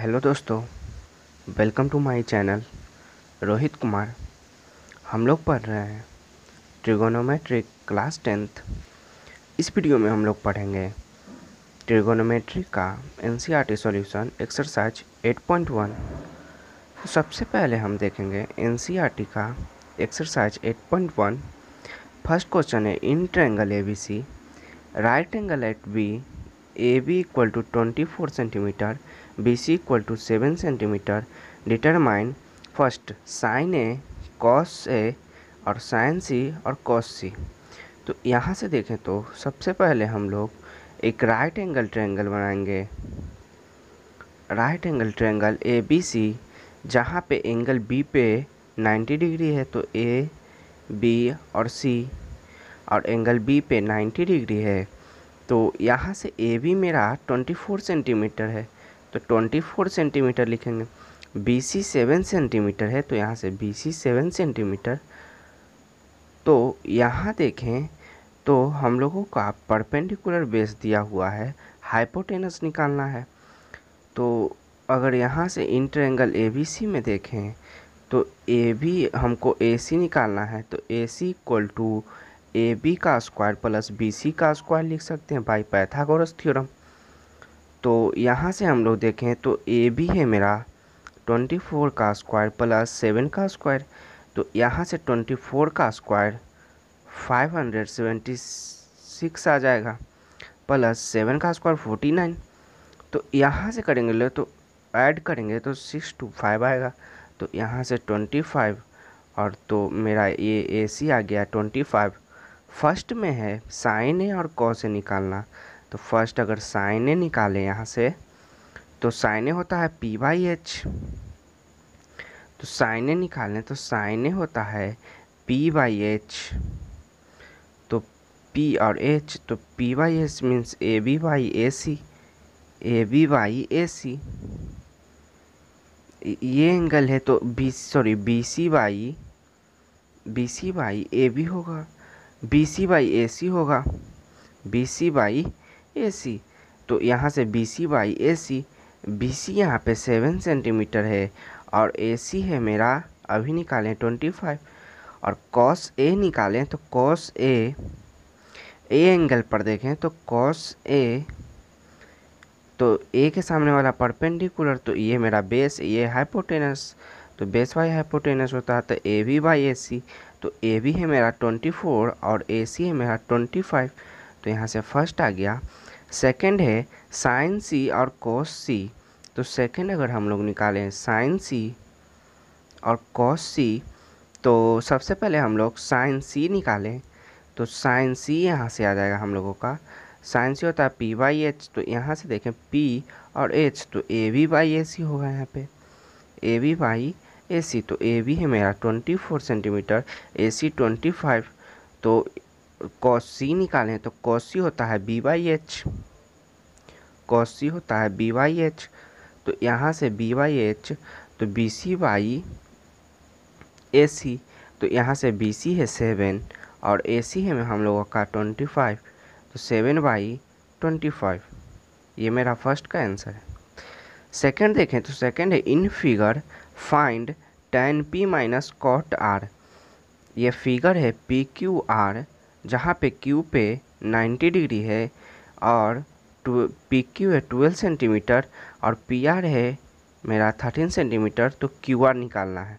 Hello दोस्तों, welcome to my channel Rohit Kumar. हम लोग पढ़ रहे हैं ट्रिगोनोमेट्री क्लास 10th। इस वीडियो में हम लोग पढ़ेंगे ट्रिगोनोमेट्री का एनसीईआरटी सॉल्यूशन एक्सरसाइज 8.1। तो सबसे पहले हम देखेंगे एनसीईआरटी का एक्सरसाइज 8.1। फर्स्ट क्वेश्चन है, in triangle ABC right angle at B AB equal to 24 centimetre, BC equal to 7 centimetre, determine first sine A, cos A और साइन सी और कॉस सी। तो यहाँ से देखें तो सबसे पहले हम लोग एक राइट एंगल ट्रायंगल बनाएंगे। राइट एंगल ट्रायंगल ABC, जहाँ पे एंगल B पे 90 डिग्री है तो A, B और C, और एंगल B पे 90 डिग्री है तो यहाँ से ए बी मेरा 24 सेंटीमीटर है तो 24 सेंटीमीटर लिखेंगे। बी सी 7 सेंटीमीटर है तो यहाँ से बी सी 7 सेंटीमीटर। तो यहाँ देखें तो हम लोगों का परपेंडिकुलर बेस दिया हुआ है, हाइपोटेनस निकालना है। तो अगर यहाँ से in triangle A B C में देखें तो ए बी हमको ए सी निकालना है तो ए सी इक्वल टू ए बी का स्क्वायर प्लस बी सी का स्क्वायर लिख सकते हैं बाई पाइथागोरस थ्योरम। तो यहाँ से हम लोग देखें तो ए बी है मेरा 24 का स्क्वायर प्लस 7 का स्क्वायर, तो यहाँ से 24 का स्क्वायर 576 आ जाएगा प्लस 7 का स्क्वायर 49। तो यहाँ से करेंगे ले तो ऐड करेंगे तो 6 to 5 आएगा। तो यहाँ से 25 और तो मेरा ये ए सी आ गया 25। फर्स्ट में है साइन ए और कॉस ए निकालना, तो फर्स्ट अगर साइन ए निकालें यहाँ से तो साइन ए होता है पी बाई एच। तो साइन ए निकालें तो साइन ए होता है पी बाई एच, तो पी और एच, तो P by H means A B by A C, A B by A C. ये एंगल है तो B C by A B होगा, B C by A C होगा, B C by A C. तो यहाँ से B C by A C, B C यहाँ पे 7 सेंटीमीटर है और ए सी है मेरा अभी निकालें 25। और कॉस ए निकालें तो कॉस ए एंगल पर देखें तो कॉस ए, तो ए के सामने वाला परपेंडिकुलर, तो ये मेरा बेस, ये हाइपोटेनस, तो बेस बाई हाइपोटेनस होता है तो ए बी बाई ए सी। तो ए बी है मेरा 24 और ए सी है मेरा 25, तो यहाँ से फर्स्ट आ गया। सेकंड है साइन सी और कोस सी, तो सेकंड अगर हम लोग निकालें साइन सी और कोस सी, तो सबसे पहले हम लोग साइन सी निकालें तो साइन सी यहाँ से आ जाएगा हम लोगों का। साइन सी होता है पी बाई एच, तो यहाँ से देखें पी और एच, तो ए बी बाई ए सी होगा यहाँ पे, ए बी बाई ए सी। तो ए बी है मेरा 24 सेंटीमीटर, ए सी 25। तो कॉस सी निकालें तो कॉस सी होता है बी बाई एच, कॉस सी होता है बी बाई एच। तो यहाँ से बी बाई एच, तो B C by A C, तो यहाँ से बी सी है 7 और ए सी है हम लोगों का 25, तो 7 बाई 25। ये मेरा फर्स्ट का आंसर है। सेकंड देखें तो सेकंड है, in figure find tan p minus cot R. ये फिगर है पी क्यू आर, जहाँ पे क्यू पे 90 डिग्री है और पी क्यू है 12 सेंटीमीटर और पी आर है मेरा 13 सेंटीमीटर। तो क्यू आर निकालना है।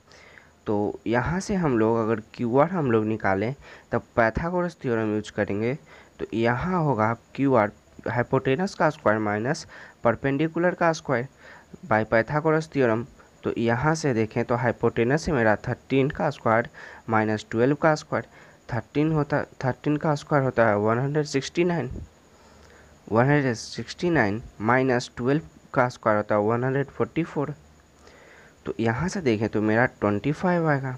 तो यहाँ से हम लोग अगर क्यू आर हम लोग निकालें तब पाइथागोरस थ्योरम यूज करेंगे। तो यहाँ होगा क्यू आर हाइपोटेनस का स्क्वायर माइनस परपेंडिकुलर का स्क्वायर बाय पाइथागोरस थ्योरम। तो यहाँ से देखें तो हाइपोटेनस है मेरा 13 का स्क्वायर माइनस 12 का स्क्वायर। 13 का स्क्वायर होता है 169, 169 माइनस 12 का स्क्वायर होता है 144। तो यहाँ से देखें तो मेरा 25 आएगा,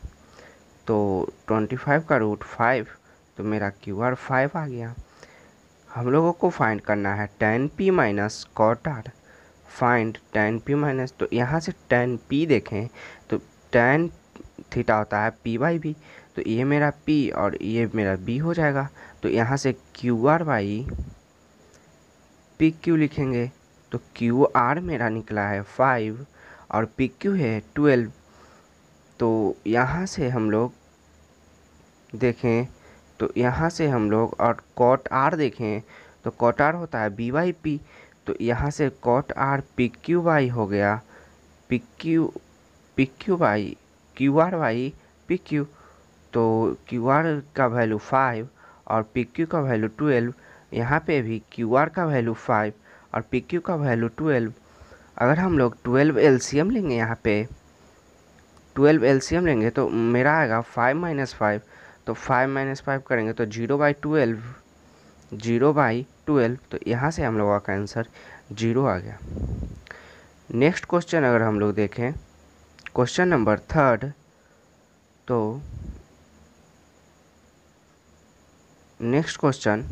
तो 25 का रूट 5, तो मेरा क्यू आर 5 आ गया। हम लोगों को फाइंड करना है tan p minus cot R, find tan p minus. तो यहाँ से tan p देखें तो tan थीटा होता है p बाई बी, तो ये मेरा p और ये मेरा b हो जाएगा। तो यहाँ से Q R by P Q लिखेंगे तो तो क्यू आर मेरा निकला है 5 और पी क्यू है 12। तो यहाँ से हम लोग देखें तो यहाँ से हम लोग और कॉट आर देखें तो कॉट आर होता है बी बाई पी। तो यहाँ से cot R P Q by हो गया P Q by Q R by P Q. तो क्यू आर का वैल्यू 5 और पी क्यू का वैल्यू 12। यहाँ पे भी क्यू आर का वैल्यू 5 और पी क्यू का वैल्यू 12। अगर हम लोग 12 एलसीएम लेंगे, यहाँ पे 12 एलसीएम लेंगे तो मेरा आएगा 5 माइनस 5। तो 5 माइनस 5 करेंगे तो 0/12 0/12। तो यहाँ से हम लोगों का आंसर 0 आ गया। नेक्स्ट क्वेश्चन अगर हम लोग देखें क्वेश्चन नंबर 3, तो नेक्स्ट क्वेश्चन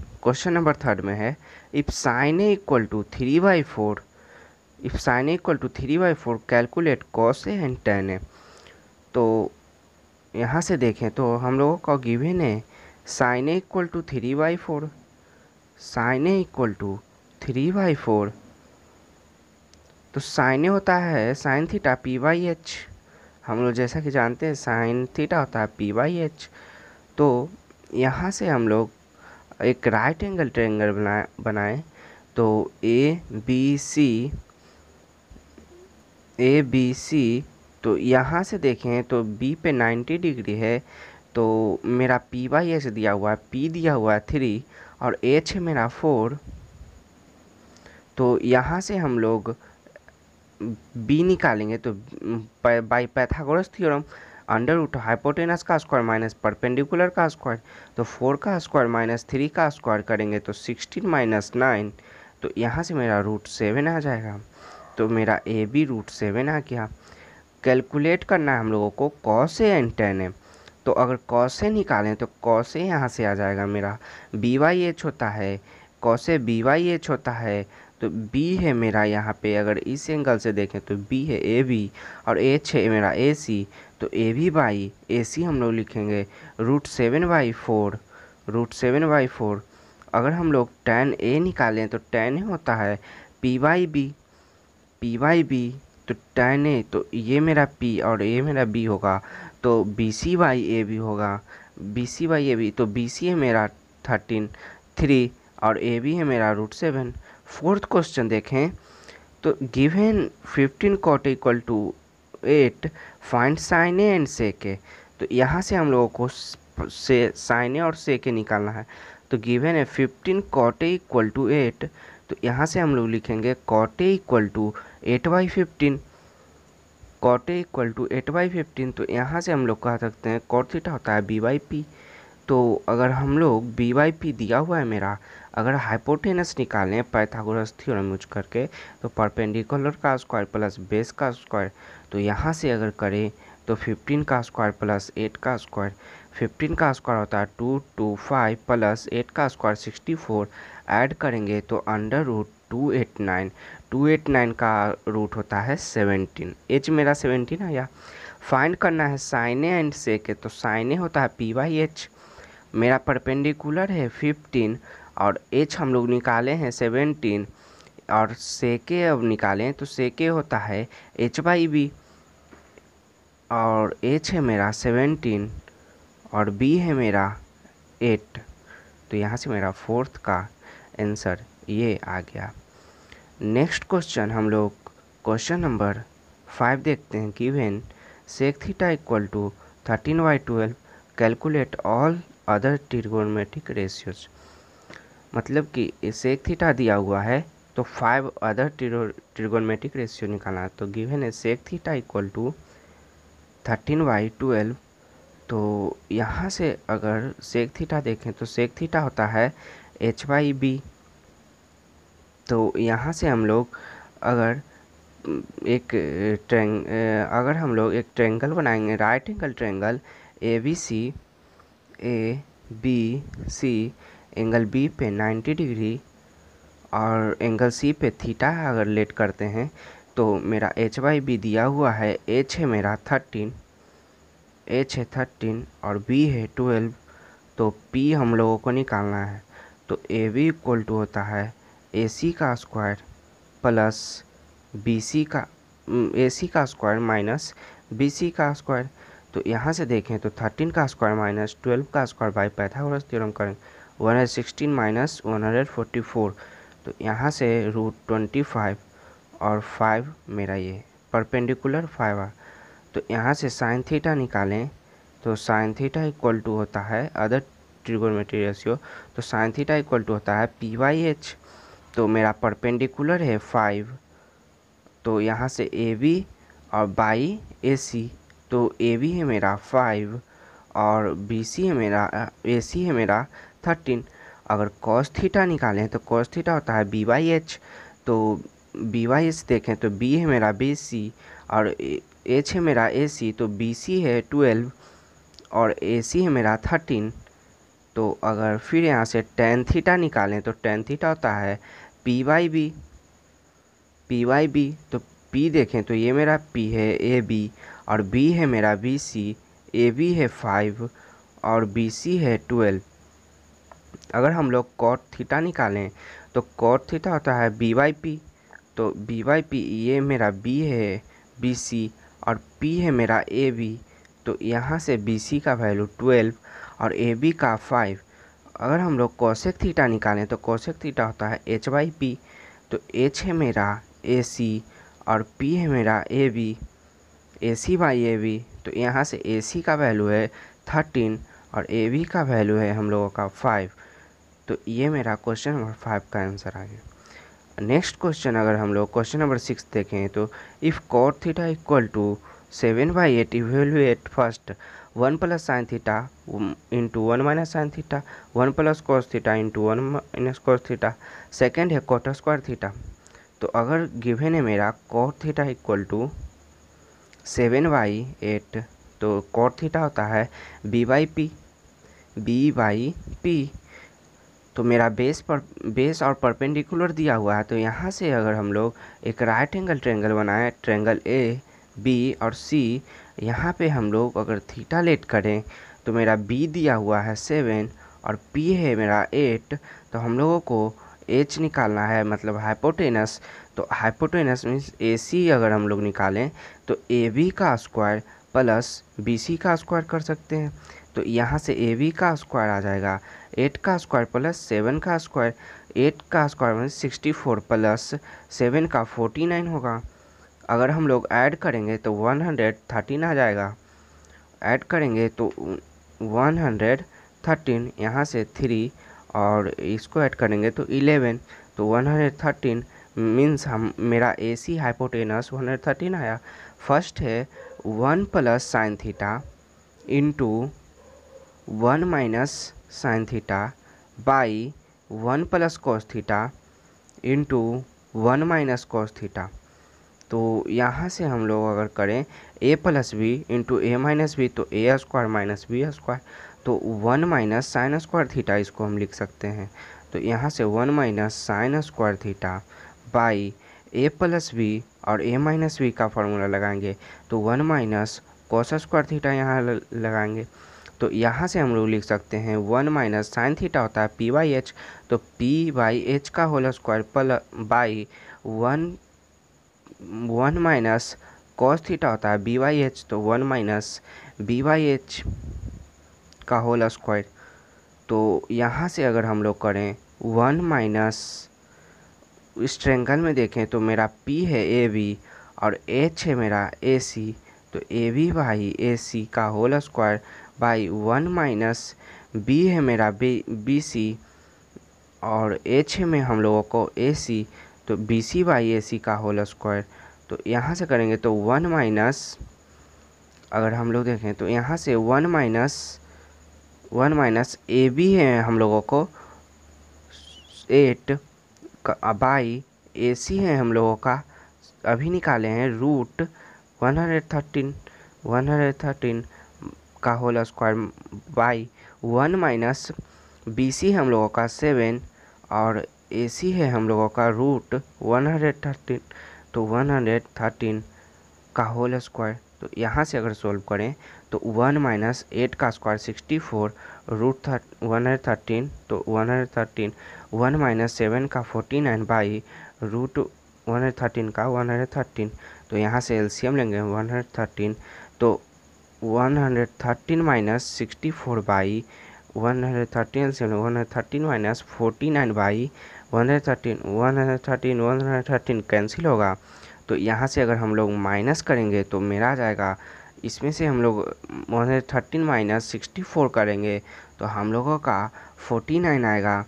नंबर 3 में है if sine A equal to 3/4 if sine A equal to 3/4 calculate cos A and tan A. तो यहाँ से देखें तो हम लोगों का गिवन है sine A equal to 3/4 sine A equal to 3/4। तो साइन ए होता है sine theta P by H. हम लोग जैसा कि जानते हैं साइन थीटा होता है पी बाई एच। तो यहाँ से हम लोग एक राइट एंगल ट्रायंगल बनाएं तो ए बी सी। तो यहाँ से देखें तो बी पे 90 डिग्री है। तो मेरा पी बाई एच दिया हुआ है, पी दिया हुआ है 3 और एच है मेरा 4। तो यहाँ से हम लोग बी निकालेंगे तो by Pythagoras theorem under root hypotenuse का स्क्वायर माइनस परपेंडिकुलर का स्क्वायर। तो 4 का स्क्वायर माइनस 3 का स्क्वायर करेंगे तो 16 माइनस 9। तो यहाँ से मेरा √7 आ जाएगा। तो मेरा ए बी √7 आ गया। कैलकुलेट करना है हम लोगों को cos A and tan A. तो अगर कॉस ए निकालें तो कॉस ए यहाँ से आ जाएगा मेरा बी बाई एच होता है, cos A B by H होता है। तो बी है मेरा यहाँ पे अगर इस एंगल से देखें तो बी है ए बी और एच है मेरा ए सी। तो ए बी बाई ए सी हम लोग लिखेंगे √7/4 अगर हम लोग टेन ए निकालें तो टेन होता है पी बाई बी। तो टेन ए तो ये मेरा P और ये मेरा B होगा। तो BC/AB होगा BC/AB। तो BC है मेरा 3 और AB है मेरा √7। फोर्थ क्वेश्चन देखें तो given 15 cot equal to 8 find sine A and sec A. तो यहाँ से हम लोगों को से साइन ए और सेक ए निकालना है। तो गिवन है 15 cot इक्वल टू 8। तो यहाँ से हम लोग लिखेंगे cot equal to 8/15 cot equal to 8/15। तो यहाँ से हम लोग कह सकते हैं cot थीटा होता है b/p। तो अगर हम लोग b/p दिया हुआ है मेरा, अगर हाइपोटेनस निकालें पाइथागोरस थ्योरम यूज करके तो परपेंडिकुलर का स्क्वायर प्लस बेस का स्क्वायर। तो यहाँ से अगर करें तो 15 का स्क्वायर प्लस 8 का स्क्वायर। 15 का स्क्वायर होता है 225 प्लस 8 का स्क्वायर 64। ऐड करेंगे तो अंडर रूट 289 का रूट होता है 17। एच मेरा 17 आया। फाइंड करना है sine A and sec A. तो साइन ए होता है पी बाई एच, मेरा परपेंडिकुलर है 15 और एच हम लोग निकाले हैं 17 और सेक ए अब निकालें तो सेक ए होता है h/b और एच है मेरा 17 और बी है मेरा 8। तो यहाँ से मेरा फोर्थ का आंसर ये आ गया। नेक्स्ट क्वेश्चन हम लोग क्वेश्चन नंबर 5 देखते हैं। Given sec theta equal to 13/12 calculate all other trigonometric ratios. मतलब कि सेक थीटा दिया हुआ है तो 5 अदर ट्रिगोनोमेट्रिक रेशियो निकालना है। तो गिवन है सेक थीटा इक्वल टू 13/12। तो यहाँ से अगर सेक थीटा देखें तो सेक थीटा होता है h/b। तो यहाँ से हम लोग अगर हम लोग एक ट्रायंगल बनाएंगे, right angle triangle ABC angle B पे 90 डिग्री और एंगल C पे थीटा अगर लेट करते हैं तो मेरा h/b दिया हुआ है, h है मेरा 13 और B है 12। तो P हम लोगों को निकालना है। तो AB इक्वल टू होता है AC का स्क्वायर प्लस AC का स्क्वायर माइनस BC का स्क्वायर। तो यहाँ से देखें तो 13 का स्क्वायर माइनस 12 का स्क्वायर बाई पाइथागोरस थ्योरम करें 116 माइनस 144। तो यहाँ से √25 और 5 मेरा ये परपेंडिकुलर 5 आ। तो यहाँ से साइन थीटा निकालें तो साइन थीटा इक्वल टू होता है अदर ट्रिगोनोमेट्री रेशियो। तो साइन थीटा इक्वल टू होता है P/H। तो मेरा परपेंडिकुलर है 5, तो यहाँ से AB और बाई AC। तो AB है मेरा 5 और BC है मेरा AC है मेरा 13। अगर cos थीटा निकालें तो cos थीटा होता है B/H। तो B/H देखें तो B है मेरा BC और H है मेरा AC। तो BC है 12 और AC है मेरा 13। तो अगर फिर यहाँ से tan थीटा निकालें तो tan थीटा होता है P/B। तो P देखें तो ये मेरा P है AB और B है मेरा BC। AB है 5 और BC है 12। अगर हम लोग cot थीटा निकालें तो cot थीटा होता है B/P। तो B/P ये मेरा B है BC और P है मेरा AB। तो यहाँ से BC का वैल्यू 12 और AB का 5। अगर हम लोग cosec थीटा निकालें तो cosec थीटा होता है H/P। तो H है मेरा AC और P है मेरा AB, AC/AB। तो यहाँ से AC का वैल्यू है 13 और AB का वैल्यू है हम लोगों का 5। तो ये मेरा क्वेश्चन नंबर 5 का आंसर आ गया। नेक्स्ट क्वेश्चन अगर हम लोग क्वेश्चन नंबर 6 देखें तो if cot theta equal to 7/8 evaluate first 1 plus sine theta into 1 minus sine theta 1 plus cos theta into 1 minus cos theta. Second है cot स्क्वायर थीटा। तो अगर गिवन है मेरा cot थीटा इक्वल टू 7/8 तो cot theta होता है B/P। तो मेरा बेस और परपेंडिकुलर दिया हुआ है। तो यहाँ से अगर हम लोग एक राइट एंगल ट्रायंगल बनाएं, ट्रायंगल A, B और C, यहाँ पे हम लोग अगर थीटा लेट करें तो मेरा B दिया हुआ है 7 और P है मेरा 8। तो हम लोगों को H निकालना है, मतलब हाइपोटेनस। तो हाइपोटेनस मीन्स AC अगर हम लोग निकालें तो AB का स्क्वायर प्लस BC का स्क्वायर कर सकते हैं। तो यहाँ से AB का स्क्वायर आ जाएगा 8 का स्क्वायर प्लस 7 का स्क्वायर। 8 का स्क्वायर मीन्स 64 प्लस 7 का 49 होगा। अगर हम लोग ऐड करेंगे तो 113 आ जाएगा। ऐड करेंगे तो 113, यहाँ से 3 और इसको ऐड करेंगे तो 11। तो 113 मीन्स हम मेरा AC हाइपोटेनस 113 आया। फर्स्ट है 1 plus sine theta into 1 minus sine theta by 1 plus cos theta into 1 minus cos theta. तो यहाँ से हम लोग अगर करें A plus B into A minus B तो A square minus B square. तो 1 माइनस साइन स्क्वायर थीटा इसको हम लिख सकते हैं। तो यहाँ से 1 minus sine square theta by A plus B और A माइनस बी का फॉर्मूला लगाएंगे तो 1 माइनस कॉस स्क्वायर थीटा यहाँ लगाएंगे। तो यहाँ से हम लोग लिख सकते हैं 1 माइनस साइन थीटा होता है P/H। तो P/H का whole square by 1 minus cos theta होता है B/H। तो 1 माइनस B/H का होल स्क्वायर। तो यहाँ से अगर हम लोग करें 1 माइनस, इस ट्रायंगल में देखें तो मेरा P है AB और H है मेरा AC। तो AB बाई AC का whole square by 1 minus B है मेरा BC और H है में हम लोगों को AC। तो BC बाई AC का होल स्क्वायर। तो यहाँ से करेंगे तो 1 माइनस, अगर हम लोग देखें तो यहाँ से 1 माइनस AB है हम लोगों को 8 बाई AC है हम लोगों का अभी निकाले हैं √113 का whole square by 1 minus BC हम लोगों का 7 और AC है हम लोगों का √113। तो 113 का होल स्क्वायर। तो यहाँ से अगर सोल्व करें तो 1 माइनस 8 का स्क्वायर 64 √113। तो 113 1 माइनस 7 का 49 बाई √113 113 का 113, तो यहाँ से एलसीएम लेंगे 113, तो 113 minus 64 by 113 LCM 113 minus 49 by 113 cancel होगा। तो यहाँ से अगर हम लोग माइनस करेंगे तो मेरा आ जाएगा, इसमें से हम लोग 113 माइनस 64 करेंगे तो हम लोगों का 49 आएगा।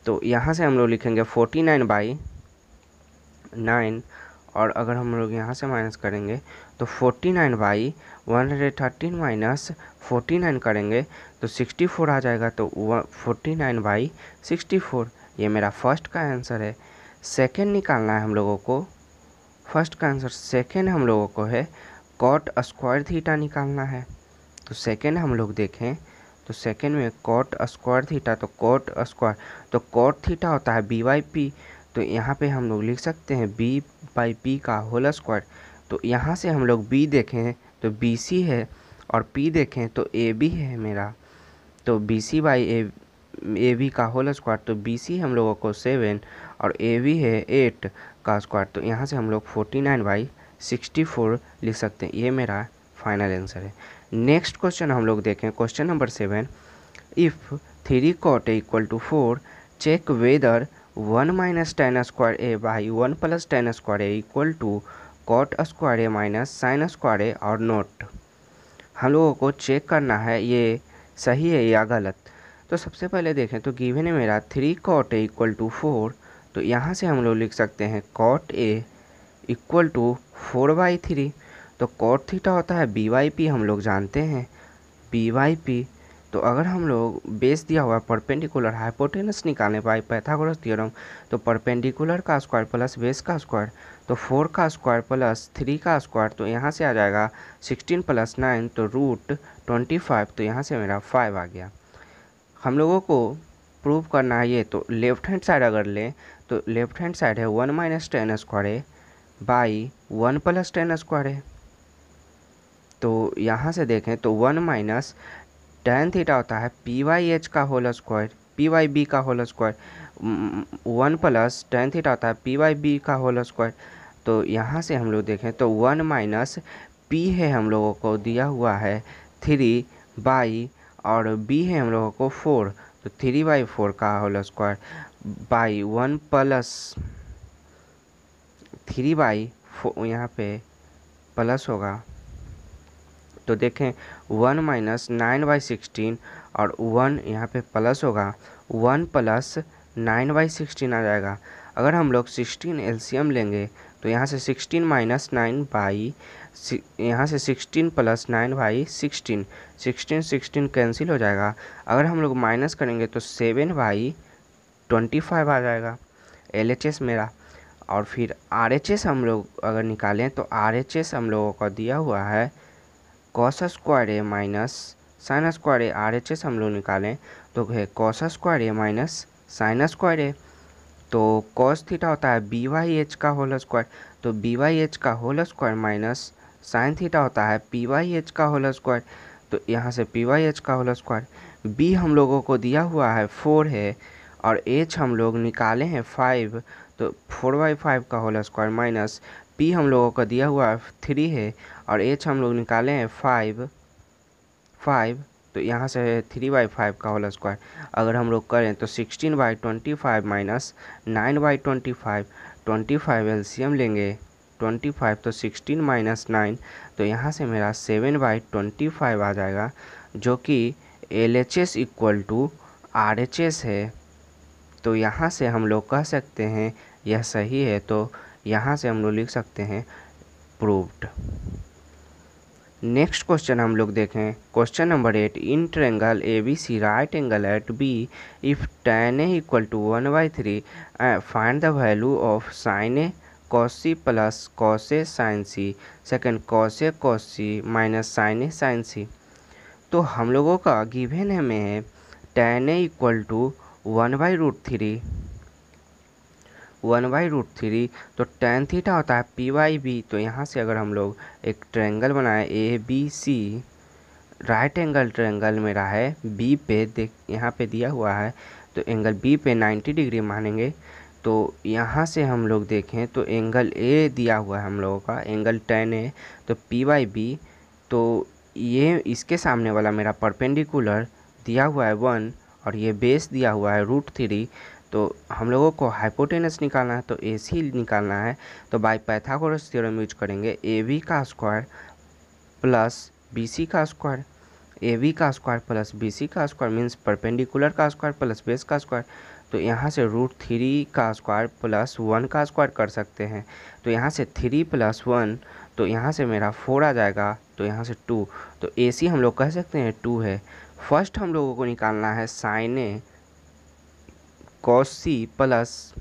तो यहाँ से हम लोग लिखेंगे 49 बाई 9, और अगर हम लोग यहाँ से माइनस करेंगे तो 49 बाई 113 माइनस 49 करेंगे तो 64 आ जाएगा। तो 49 बाई 64, ये मेरा फर्स्ट का आंसर है। सेकेंड निकालना है हम लोगों को, फर्स्ट का आंसर सेकेंड हम लोगों को है कॉट स्क्वायर थीटा निकालना है। तो सेकेंड हम लोग देखें तो सेकेंड में कॉट स्क्वायर थीटा, तो कॉट स्क्वायर तो कॉट थीटा होता है बी बाई पी, तो यहाँ पे हम लोग लिख सकते हैं बी बाई पी का होल स्क्वायर। तो यहाँ से हम लोग बी देखें तो बी सी है और पी देखें तो ए बी है मेरा, तो B C by A B का होल स्क्वायर, तो बी सी हम लोगों को 7 और ए बी है 8 का स्क्वायर। तो यहाँ से हम लोग 49 बाई 64 लिख सकते हैं, ये मेरा फाइनल आंसर है। नेक्स्ट क्वेश्चन हम लोग देखें, question number 7, if 3 cot A equal to 4 check whether 1 minus tan square A by 1 plus tan square A equal to cot square A minus sine square A और not. हम लोगों को check करना है ये सही है या गलत। तो सबसे पहले देखें तो गिवन है मेरा 3 cot A इक्वल टू 4, तो यहाँ से हम लोग लिख सकते हैं cot A इक्वल टू 4/3। तो cot थीटा होता है बी वाई पी, हम लोग जानते हैं बी वाई पी। तो अगर हम लोग बेस दिया हुआ परपेंडिकुलर हाइपोटेनस निकालने पाए पाइथागोरस थ्योरम, तो परपेंडिकुलर का स्क्वायर प्लस बेस का स्क्वायर, तो 4 का स्क्वायर प्लस 3 का स्क्वायर, तो यहाँ से आ जाएगा 16 प्लस 9 तो रूट 25, तो यहाँ से मेरा 5 आ गया। हम लोगों को प्रूव करना है ये, तो लेफ्ट हैंड साइड अगर लें तो लेफ्ट हैंड साइड है 1 minus tan square A by 1 plus tan square है। तो यहाँ से देखें तो 1 माइनस टेन थीटा होता है पी वाई एच का whole square, P by B का whole square, 1 plus tan theta होता है पी वाई बी का होल स्क्वायर। तो यहाँ से हम लोग देखें तो 1 माइनस पी है हम लोगों को दिया हुआ है 3 बाई, और बी है हम लोगों को 4, तो 3/4 का होल स्क्वायर बाई 1 प्लस 3/4, यहाँ पे प्लस होगा तो देखें 1 माइनस 9/16 और 1 यहाँ पे प्लस होगा, 1 प्लस 9/16 आ जाएगा। अगर हम लोग 16 एलसीएम लेंगे तो यहाँ से 16 माइनस 9 बाई, यहाँ से 16 प्लस 9/16, 16 कैंसिल हो जाएगा। अगर हम लोग माइनस करेंगे तो 7/25 आ जाएगा LHS मेरा। और फिर RHS हम लोग अगर निकालें तो RHS हम लोगों का दिया हुआ है cos square A minus sine square A. RHS हम लोग निकालें तो है cos square A minus sine square A. तो कॉस थीटा होता है बी वाई एच का होल स्क्वायर, तो बी वाई एच का whole square minus sine theta होता है पी वाई एच का होल स्क्वायर, तो यहाँ से पी वाई एच का होल स्क्वायर। बी हम लोगों को दिया हुआ है 4 है और एच हम लोग निकाले हैं 5, तो 4/5 का होल स्क्वायर माइनस पी हम लोगों का दिया हुआ 3 है और एच हम लोग निकाले हैं 5, तो यहाँ से 3/5 का होल स्क्वायर। अगर हम लोग करें तो 16/25 माइनस 9/25, 25 एलसीएम लेंगे 25, तो 16 माइनस 9, तो यहाँ से मेरा 7/25 आ जाएगा, जो कि LHS इक्वल टू RHS है। तो यहाँ से हम लोग कह सकते हैं यह सही है, तो यहाँ से हम लोग लिख सकते हैं प्रूव्ड। नेक्स्ट क्वेश्चन हम लोग देखें, question number 8, in triangle ABC right angle at B if tan A equal to 1/3 find the value of sin A cos C plus cos A sin C, second cos A cos C minus sin A sin C। तो हम लोगों का given है में tan A equal to 1/√3, 1/√3, तो tan theta होता है P by B. तो यहाँ से अगर हम लोग एक ट्रायंगल बनाए ABC, राइट एंगल ट्रायंगल मेरा है B पे, देख यहाँ पे दिया हुआ है, तो एंगल B पे 90 डिग्री मानेंगे। तो यहाँ से हम लोग देखें तो एंगल ए दिया हुआ है हम लोगों का, एंगल tan ए, तो P/B, तो ये इसके सामने वाला मेरा परपेंडिकुलर दिया हुआ है 1 और ये बेस दिया हुआ है √3। तो हम लोगों को हाइपोटेनस निकालना है, तो AC निकालना है। तो बाय पाइथागोरस थ्योरम यूज करेंगे AB का स्क्वायर प्लस BC का स्क्वायर। AB का स्क्वायर प्लस BC का स्क्वायर मीन्स परपेंडिकुलर का स्क्वायर प्लस बेस का स्क्वायर। तो यहाँ से √3 का स्क्वायर प्लस 1 का स्क्वायर कर सकते हैं। तो यहाँ से 3 + 1, तो यहाँ से मेरा 4 आ जाएगा, तो यहाँ से 2। तो AC हम लोग कह सकते हैं 2 है। फर्स्ट हम लोगों को निकालना है sin A cos C plus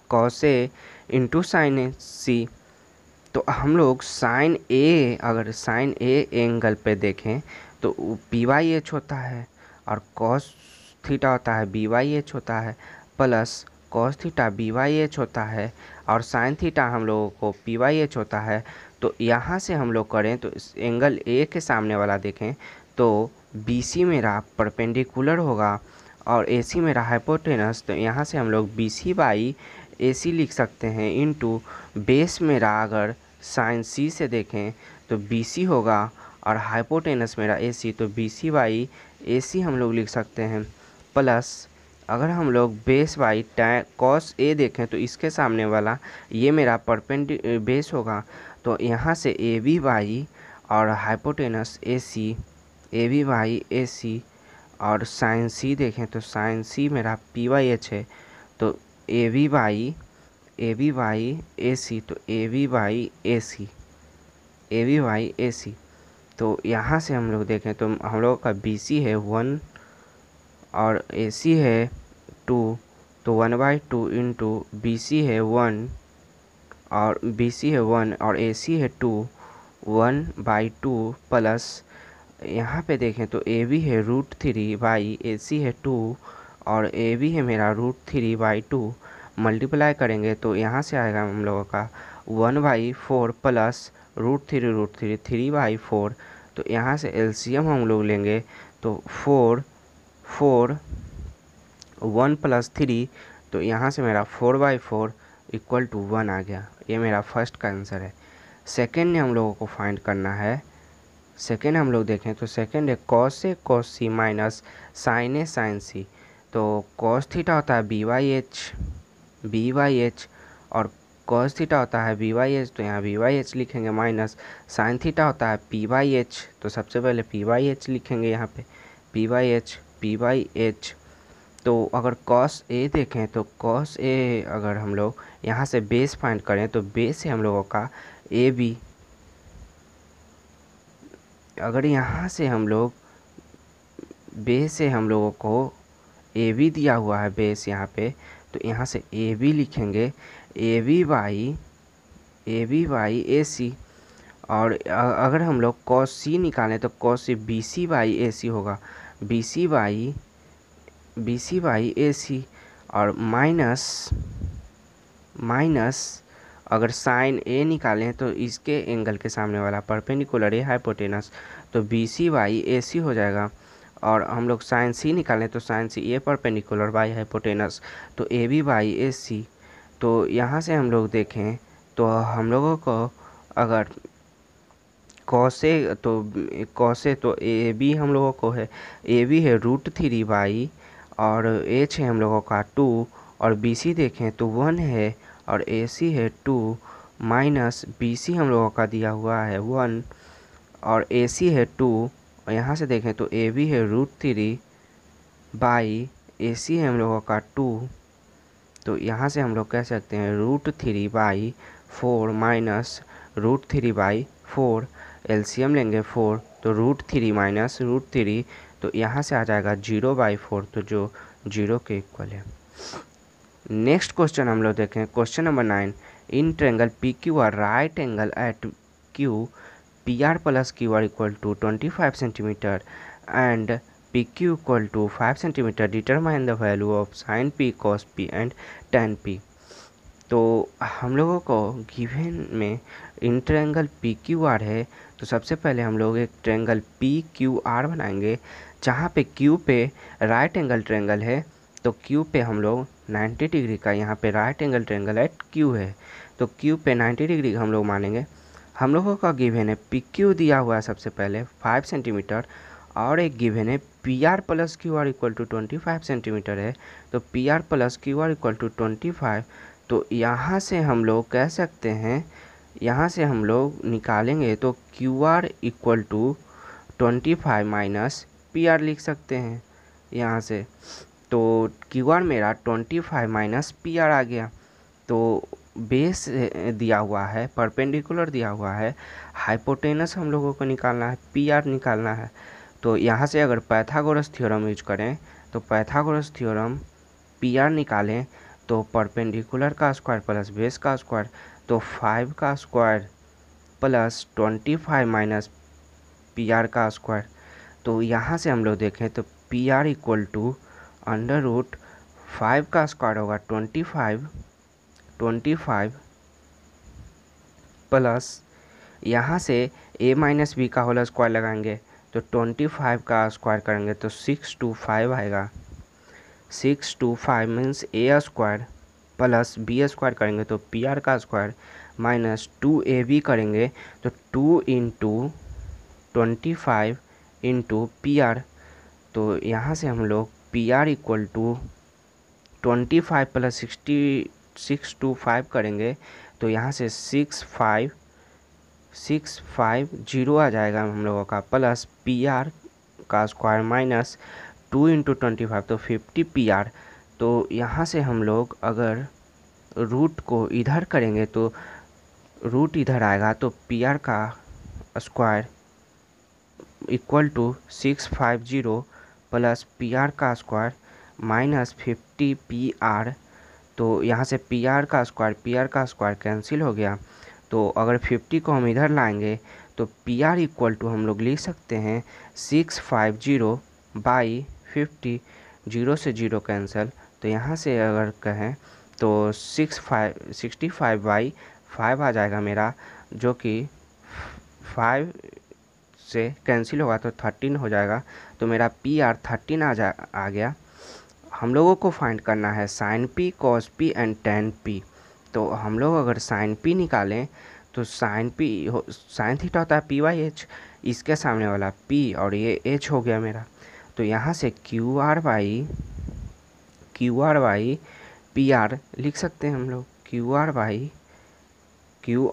cos A into sin A C। तो हम लोग साइन ए, अगर साइन ए एंगल पे देखें तो P/H होता है और cos थीटा होता है B/H होता है, प्लस cos थीटा B/H होता है और साइन थीटा हम लोगों को P/H होता है। तो यहाँ से हम लोग करें तो इस एंगल ए के सामने वाला देखें तो BC मेरा परपेंडिकुलर होगा और AC मेरा हाइपोटेनस। तो यहाँ से हम लोग BC/AC लिख सकते हैं इंटू बेस मेरा अगर साइन C से देखें तो BC होगा और हाइपोटेनस मेरा AC, तो BC/AC हम लोग लिख सकते हैं, प्लस अगर हम लोग बेस बाई cos A देखें तो इसके सामने वाला ये मेरा बेस होगा। तो यहाँ से AB/ और हाइपोटेनस AC, AB/AC और साइन C देखें तो साइन C मेरा P/H है, तो AB/AC, तो AB/AC। तो यहाँ से हम लोग देखें तो हम लोगों का BC है 1 और AC है 2, तो 1/2 इंटू BC है 1 और AC है 2, 1/2 प्लस यहाँ पे देखें तो AB है √3/AC है 2 और AB है मेरा √3/2, मल्टीप्लाई करेंगे तो यहाँ से आएगा हम लोगों का 1/4 प्लस √3 3/4। तो यहाँ से LCM हम लोग लेंगे तो 4 1 + 3, तो यहाँ से मेरा 4/4 = 1 आ गया। ये मेरा फर्स्ट का आंसर है। सेकेंड ने हम लोगों को फाइंड करना है। सेकेंड हम लोग देखें तो सेकेंड है cos A cos C minus sin A sin C। तो cos थीटा होता है B/H और cos थीटा होता है B/H, तो यहाँ B/H लिखेंगे, माइनस sin थीटा होता है P/H, तो सबसे पहले P/H लिखेंगे यहाँ पे, P/H। तो अगर cos A देखें तो cos A अगर हम लोग यहाँ से बेस फाइंड करें तो बेस है हम लोगों का AB। अगर यहाँ से हम लोग बेस से हम लोगों को AB दिया हुआ है बेस यहाँ पे, तो यहाँ से AB लिखेंगे AB/AC। और अगर हम लोग cos C निकालें तो cos C BC/AC होगा, BC/AC और माइनस अगर साइन A निकालें तो इसके एंगल के सामने वाला परपेंडिकुलर है हाइपोटेनस, तो BC/AC हो जाएगा। और हम लोग साइन C निकालें तो साइन C ये परपेंडिकुलर बाई हाइपोटेनस, तो AB/AC। तो यहाँ से हम लोग देखें तो हम लोगों को अगर cos A तो AB हम लोगों को है, AB है √3 और H है हम लोगों का 2 और BC देखें तो 1 है और AC है 2 माइनस BC हम लोगों का दिया हुआ है 1 और AC है 2 और यहाँ से देखें तो AB है √3 AC है हम लोगों का 2। तो यहाँ से हम लोग कह सकते हैं √3/4 माइनस √3/4, LCM लेंगे 4, तो √3 माइनस √3, तो यहाँ से आ जाएगा 0/4, तो जो 0 के इक्वल है। नेक्स्ट क्वेश्चन हम लोग देखें, question number 9। In triangle PQR right angle at Q PR + QR = 25 cm and PQ = 5 cm, determine the value of sin P cos P and tan P। तो हम लोगों को गिवन में इन ट्रायंगल PQR है, तो सबसे पहले हम लोग एक ट्रायंगल PQR बनाएंगे जहाँ पे Q पे राइट एंगल ट्रायंगल है तो क्यू पे हम लोग 90 डिग्री का यहाँ पे right angle triangle eight Q है, तो क्यू पे 90 डिग्री हम लोग मानेंगे। हम लोगों का गिवन है पी क्यू दिया हुआ है सबसे पहले 5 सेंटीमीटर, और एक गिवन है P R plus Q R equal to 25 centimetre है। तो P R plus Q R equal to 25, तो यहाँ से हम लोग कह सकते हैं, यहाँ से हम लोग निकालेंगे तो Q R equal to 25 minus P R लिख सकते हैं यहाँ से। तो क्यू आर मेरा 25 माइनस पी आर आ गया। तो बेस दिया हुआ है, परपेंडिकुलर दिया हुआ है, हाइपोटेनस हम लोगों को निकालना है, पी आर निकालना है। तो यहाँ से अगर पाइथागोरस थ्योरम यूज करें तो पाइथागोरस थ्योरम पी आर निकालें तो परपेंडिकुलर का स्क्वायर प्लस बेस का स्क्वायर, तो 5 का square plus 25 minus P R का स्क्वायर। तो यहाँ से हम लोग देखें तो P R equal to under root 5 का स्क्वायर होगा 25 प्लस यहाँ से a माइनस बी का होल स्क्वायर लगाएंगे तो 25 का स्क्वायर करेंगे तो 625 आएगा। 625 means a square plus B square करेंगे तो पी आर का स्क्वायर माइनस 2ab करेंगे तो 2 इंटू 25 इंटू पी आर। तो यहाँ से हम लोग P R equal to 25 plus 625 करेंगे तो यहाँ से 650 आ जाएगा हम लोगों का, प्लस पी आर का स्क्वायर माइनस 2 इंटू 25 तो 50 पी आर। तो यहाँ से हम लोग अगर रूट को इधर करेंगे तो रूट इधर आएगा तो पी आर का square equal to 650 plus P R का स्क्वायर माइनस 50 पी आर। तो यहाँ से पी आर का स्क्वायर कैंसिल हो गया। तो अगर 50 को हम इधर लाएंगे तो पी आर इक्वल टू हम लोग लिख सकते हैं 650 बाई 50, 0 से 0 कैंसिल। तो यहाँ से अगर कहें तो 65 बाई 5 आ जाएगा मेरा, जो कि 5 से कैंसिल होगा तो 13 हो जाएगा। तो मेरा पी आर 13 आ गया। हम लोगों को फाइंड करना है sine P, cos P and tan P. तो हम लोग अगर साइन पी निकालें तो साइन थीटा होता है पी बाई एच, इसके सामने वाला पी और ये एच हो गया मेरा। तो यहाँ से Q R by P R लिख सकते हैं हम लोग, क्यू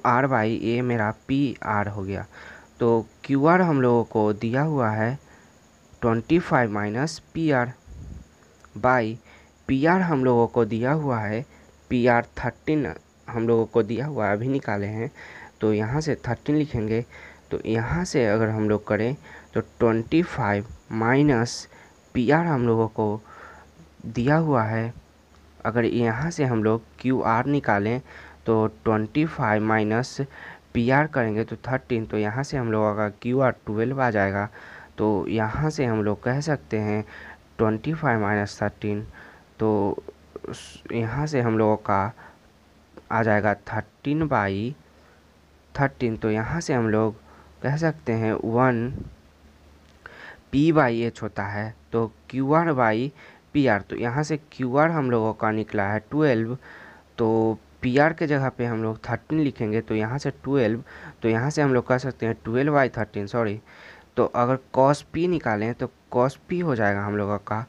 आर बाई ये मेरा पी आर हो गया। तो क्यू आर हम लोगों को दिया हुआ है 25 minus P are by P R हम लोगों को दिया हुआ है पी आर 13 हम लोगों को दिया हुआ है, अभी निकाले हैं। तो यहाँ से 13 लिखेंगे। तो यहाँ से अगर हम लोग करें तो 25 माइनस पी आर हम लोगों को दिया हुआ है। अगर यहाँ से हम लोग क्यू आर निकालें तो 25 माइनस पी आर करेंगे तो 13, तो यहाँ से हम लोगों का क्यू आर 12 आ जाएगा। तो यहाँ से हम लोग कह सकते हैं 25 माइनस 13, तो यहाँ से हम लोगों का आ जाएगा 13 बाई 13। तो यहाँ से हम लोग कह सकते हैं 1 पी बाई एच होता है तो Q R by P R. तो यहाँ से क्यू आर हम लोगों का निकला है 12, तो पी आर के जगह पे हम लोग 13 लिखेंगे तो यहाँ से 12, तो यहाँ से हम लोग कह सकते हैं 12 बाई 13 सॉरी। तो अगर कॉस पी निकालें तो कॉस पी हो जाएगा हम लोगों का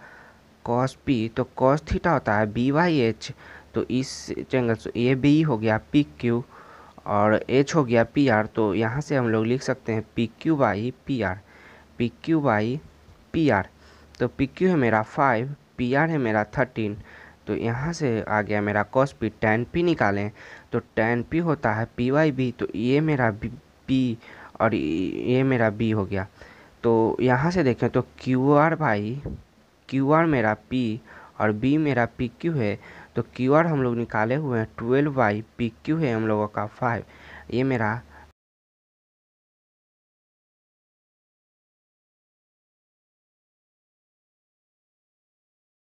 कॉस पी, तो कॉस थीटा होता है बी बाई एच। तो इस एंगल से ए बी हो गया पी क्यू और एच हो गया पी आर। तो यहाँ से हम लोग लिख सकते हैं P Q by P R, P Q by P R. तो पी क्यू है मेरा 5, पी आर है मेरा 13। तो यहाँ से आ गया मेरा कॉस पी। टेन पी निकालें तो टेन पी होता है पी बाई बी, तो ये मेरा पी और ये मेरा बी हो गया। तो यहाँ से देखें तो क्यू आर मेरा पी और बी मेरा पी क्यू है। तो क्यू आर हम लोग निकाले हुए हैं 12 बाई पी क्यू है हम लोगों का 5, ये मेरा